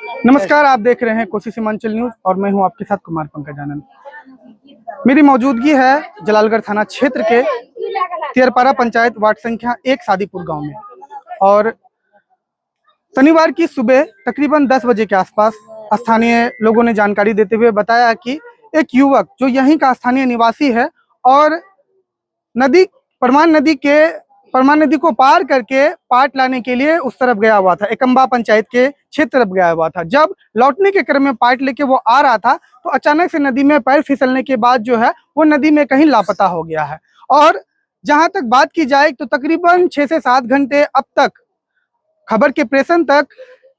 नमस्कार, आप देख रहे हैं कोसी सीमांचल न्यूज और मैं हूं आपके साथ कुमार पंकज आनंद। मेरी मौजूदगी है जलालगढ़ थाना क्षेत्र के तियरपारा पंचायत वार्ड संख्या 1 सादीपुर गांव में। और शनिवार की सुबह तकरीबन 10 बजे के आसपास स्थानीय लोगों ने जानकारी देते हुए बताया कि एक युवक जो यहीं का स्थानीय निवासी है और परमान नदी को पार करके पाट लाने के लिए उस तरफ गया हुआ था, एकम्बा पंचायत के क्षेत्र तरफ गया हुआ था। जब लौटने के क्रम में पाट लेके वो आ रहा था तो अचानक से नदी में पैर फिसलने के बाद जो है वो नदी में कहीं लापता हो गया है। और जहां तक बात की जाए तो तकरीबन 6 से 7 घंटे अब तक खबर के प्रेषण तक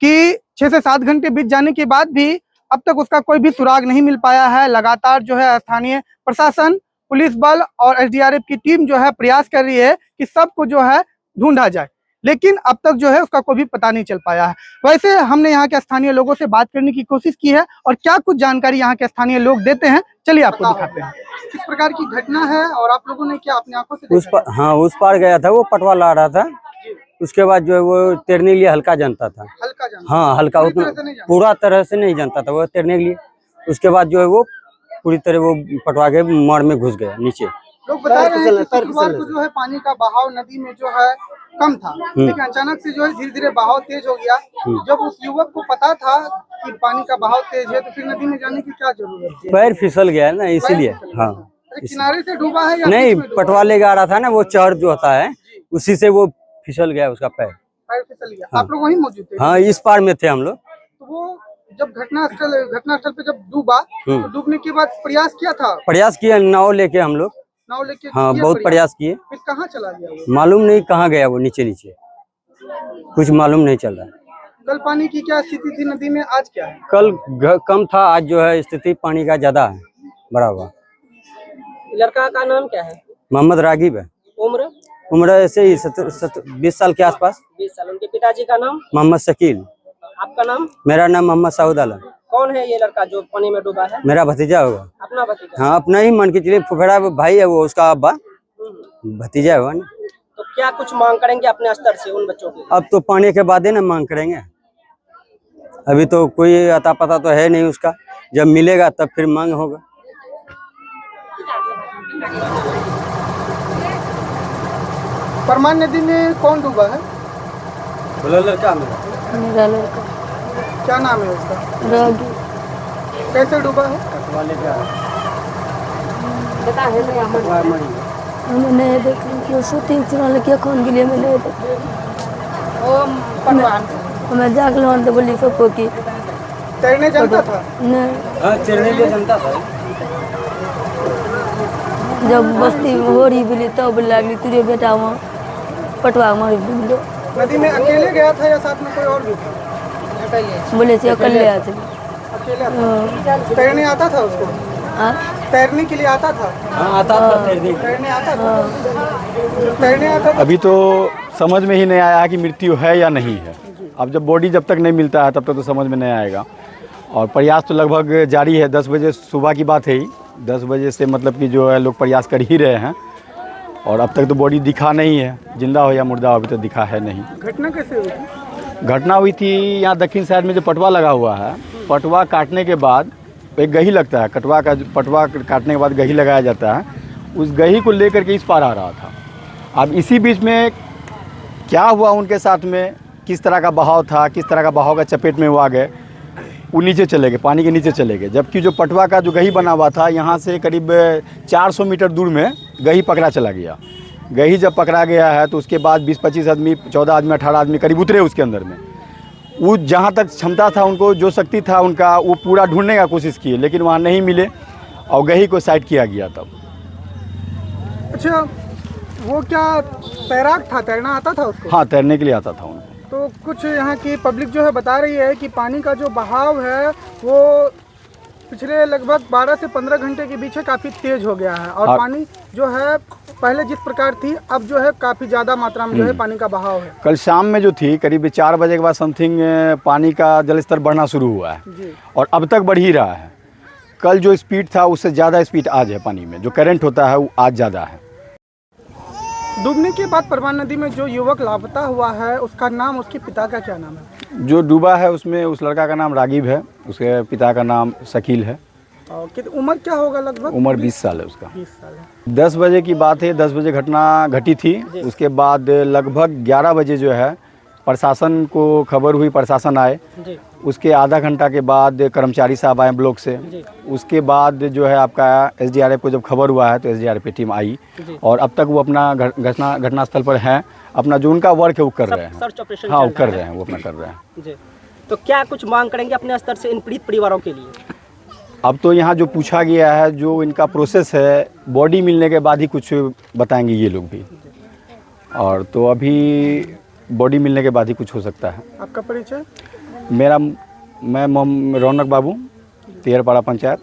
कि 6 से 7 घंटे बीत जाने के बाद भी अब तक उसका कोई भी सुराग नहीं मिल पाया है। लगातार जो है स्थानीय प्रशासन, पुलिस बल और एसडीआरएफ की टीम जो है प्रयास कर रही है कि सबको जो है ढूंढा जाए, लेकिन अब तक जो है उसका कोई भी पता नहीं चल पाया है। वैसे हमने यहाँ के स्थानीय लोगों से बात करने की कोशिश की है और क्या कुछ जानकारी यहाँ के स्थानीय लोग देते हैं, चलिए आपको दिखाते हैं। किस प्रकार की घटना है और आप लोगों ने क्या अपने आंखों से देखा? उस पार गया था, वो पटवा ला रहा था। उसके बाद जो है वो तैरने के लिए हल्का जानता था। हाँ, हल्का, उतना पूरा तरह से नहीं जानता था वो तैरने के लिए। उसके बाद जो है वो पूरी तरह वो पटवा के मार में घुस गया नीचे। लोग बता रहे हैं कि शुक्रवार को जो है पानी का बहाव नदी में जो है कम था, लेकिन अचानक से जो है धीरे धीरे बहाव तेज हो गया। जब उस युवक को पता था कि पानी का बहाव तेज है तो फिर नदी में जाने की क्या जरूरत है? पैर फिसल गया है ना, इसीलिए। हाँ, किनारे से डूबा है या नहीं, पटवा ले जा रहा था ना, वो चढ़ जो होता है उसी से वो फिसल गया, उसका पैर फिसल गया। आप लोग वहीं मौजूद थे? हाँ, इस पार में थे हम लोग। तो वो जब घटनास्थल पे जब डूबा तो डूबने के बाद प्रयास किया, नाव लेके हम लोग। हाँ, बहुत प्रयास किए। फिर कहाँ चला गया वो? मालूम नहीं कहाँ गया वो, नीचे कुछ मालूम नहीं चल रहा है। कल पानी की क्या स्थिति थी नदी में, आज क्या है? कल कम था, आज जो है स्थिति पानी का ज्यादा है, बड़ा हुआ। लड़का का नाम क्या है? मोहम्मद रागिब है। उम्र ऐसे ही 20 साल के आसपास। 20 साल। उनके पिताजी का नाम? मोहम्मद शकील। आपका नाम? मेरा नाम मोहम्मद साउद आलम। कौन है ये लड़का जो पानी में डूबा है? मेरा भतीजा होगा। अपना भतीजा? हाँ, अपना ही मान के चलिए, फुफेड़ा भाई है वो, उसका अब्बा भतीजा होगा ना। तो क्या कुछ मांग करेंगे अपने स्तर से उन बच्चों की? अब तो पानी के बाद ही ना मांग करेंगे, अभी तो कोई अता पता तो है नहीं उसका। जब मिलेगा तब फिर मांग होगा। परमान नदी में कौन डूबा है? बोला लड़का मेरा लड़का। क्या नाम है उसका? रागी। कैसे डूबा है? मैंने देखी शूटिंग चुनाव के कौन के लिए मैंने मैं जागल तो बोली सबको कि तैरने जानता था? नहीं। हाँ, तैरने लिए जानता था। जब बस्ती हो रही बोली तब लगली तुझे बेटा वहाँ पटवा मारी डूब दो। नदी में अकेले गया था या साथ में कोई और भी था? बोले से अकेले आते। अकेले? तैरने आता था उसको? तैरने के लिए आता था? हाँ, आता था। तैरने आता था? तैरने आता था? अभी तो समझ में ही नहीं आया कि मृत्यु है या नहीं है। अब जब बॉडी जब तक नहीं मिलता है तब तक तो समझ में नहीं आएगा। और प्रयास तो लगभग जारी है। 10 बजे सुबह की बात है ही, 10 बजे से मतलब कि जो है लोग प्रयास कर ही रहे हैं और अब तक तो बॉडी दिखा नहीं है, जिंदा हो या मुर्दा अभी तो दिखा है नहीं। घटना कैसे हुई थी? घटना हुई थी यहाँ दक्षिण साइड में जो पटवा लगा हुआ है, पटवा काटने के बाद एक गही लगता है, पटवा काटने के बाद गही लगाया जाता है। उस गही को लेकर के इस पार आ रहा था। अब इसी बीच में क्या हुआ उनके साथ में, किस तरह का बहाव था, किस तरह का बहाव का चपेट में वो आ गए, वो नीचे चले गए, पानी के नीचे चले गए। जबकि जो पटवा का जो गही बना हुआ था यहाँ से करीब 400 मीटर दूर में गही पकड़ा चला गया। गही जब पकड़ा गया है तो उसके बाद 20-25 आदमी, 14 आदमी, 18 आदमी करीब उतरे उसके अंदर में। वो जहाँ तक क्षमता था उनको, जो शक्ति था उनका, वो पूरा ढूंढने का कोशिश किए, लेकिन वहाँ नहीं मिले और गही को साइड किया गया तब। अच्छा, वो क्या तैराक था? तैरना आता था उसको? हाँ, तैरने के लिए आता था उनको। तो कुछ यहाँ की पब्लिक जो है बता रही है कि पानी का जो बहाव है वो पिछले लगभग 12 से 15 घंटे के बीच काफ़ी तेज हो गया है और पानी जो है पहले जिस प्रकार थी अब जो है काफ़ी ज़्यादा मात्रा में जो है पानी का बहाव है। कल शाम में जो थी करीब 4 बजे के बाद समथिंग पानी का जलस्तर बढ़ना शुरू हुआ है जी। और अब तक बढ़ ही रहा है। कल जो स्पीड था उससे ज़्यादा स्पीड आज है पानी में, जो करंट होता है वो आज ज़्यादा है। डूबने के बाद परमान नदी में जो युवक लापता हुआ है उसका नाम, उसके पिता का क्या नाम है? जो डूबा है उसमें उस लड़का का नाम रागिब है, उसके पिता का नाम शकील है। और उम्र क्या होगा लगभग? उम्र 20 साल है उसका। 20 साल है। 10 बजे की बात है, 10 बजे घटना घटी थी। उसके बाद लगभग 11 बजे जो है प्रशासन को खबर हुई, प्रशासन आए। जी उसके आधा घंटा के बाद कर्मचारी साहब आए ब्लॉक से। जी उसके बाद जो है आपका एसडीआरएफ को जब खबर हुआ है तो एसडीआरएफ की टीम आई जी। और अब तक वो अपना घटनास्थल पर हैं, अपना जो उनका वर्क है वो कर रहे हैं। सर्च ऑपरेशन हाँ, वो चल कर रहा रहे हैं, वो अपना कर रहे हैं। है। जी, तो क्या कुछ मांग करेंगे अपने स्तर से इन पीड़ित परिवारों के लिए? अब तो यहाँ जो पूछा गया है, जो इनका प्रोसेस है, बॉडी मिलने के बाद ही कुछ बताएंगे ये लोग भी। और तो अभी बॉडी मिलने के बाद ही कुछ हो सकता है। आपका परिचय? मैं रौनक बाबू, तेरपाड़ा पंचायत।